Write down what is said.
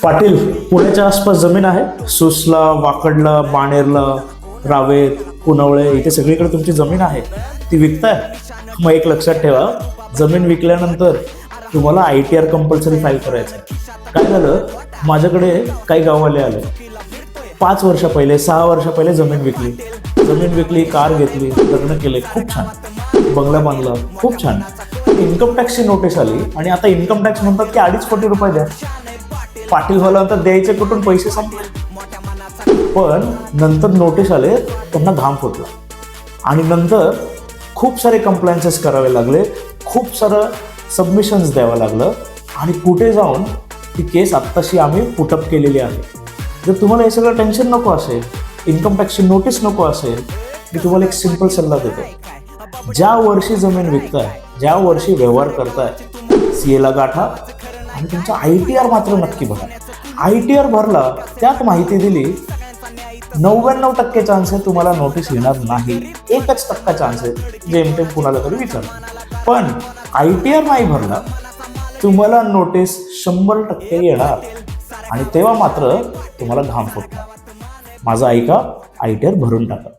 पाटील, पुण्याच्या आसपास जमीन आहे? सुसला, वाकडला, बाणेरला, रावेत, पुनवळे, इथे सगळीकडे तुमची जमीन आहे, ती विकताय? मग एक लक्षात ठेवा, जमीन विकल्यानंतर तुम्हाला ITR कंपल्सरी फाईल करायचं आहे. काय झालं, माझ्याकडे काही गाववाले आले, 5 वर्ष पहिले 6 वर्ष पहिले जमीन विकली, कार घेतली, लग्न केले, खूप छान, बंगला बांधला, खूप छान. इन्कम टॅक्सची नोटीस आली आणि आता इन्कम टॅक्स म्हणतात की 2.5 कोटी रुपये द्या. पाटील झाल्यानंतर द्यायचे कुठून, पैसे संपले. पण नंतर नोटीस आले, त्यांना घाम फुटला आणि नंतर खूप सारे कंप्लायन्सेस करावे लागले, खूप सारं सबमिशन्स द्यावं लागलं आणि कुठे जाऊन ती केस आत्ताशी आम्ही पुटअप केलेली आहे. जर तुम्हाला हे सगळं टेन्शन नको असेल, इन्कम टॅक्सची नोटीस नको असेल, मी तुम्हाला एक सिंपल सल्ला देतो. ज्या वर्षी जमीन विकताय, ज्या वर्षी व्यवहार करताय, CA ला गाठा आणि तुमचा ITR मात्र नक्की भरा. ITR भरला, त्यात माहिती दिली, 99% चान्स आहे तुम्हाला नोटीस येणार नाही, 1% चान्स आहे जेमतेम कुणाला तरी विचार. पण ITR नाही भरला, तुम्हाला नोटीस 100% येणार आणि तेव्हा मात्र तुम्हाला घाम फुटणार. माझं ऐका, ITR भरून टाका.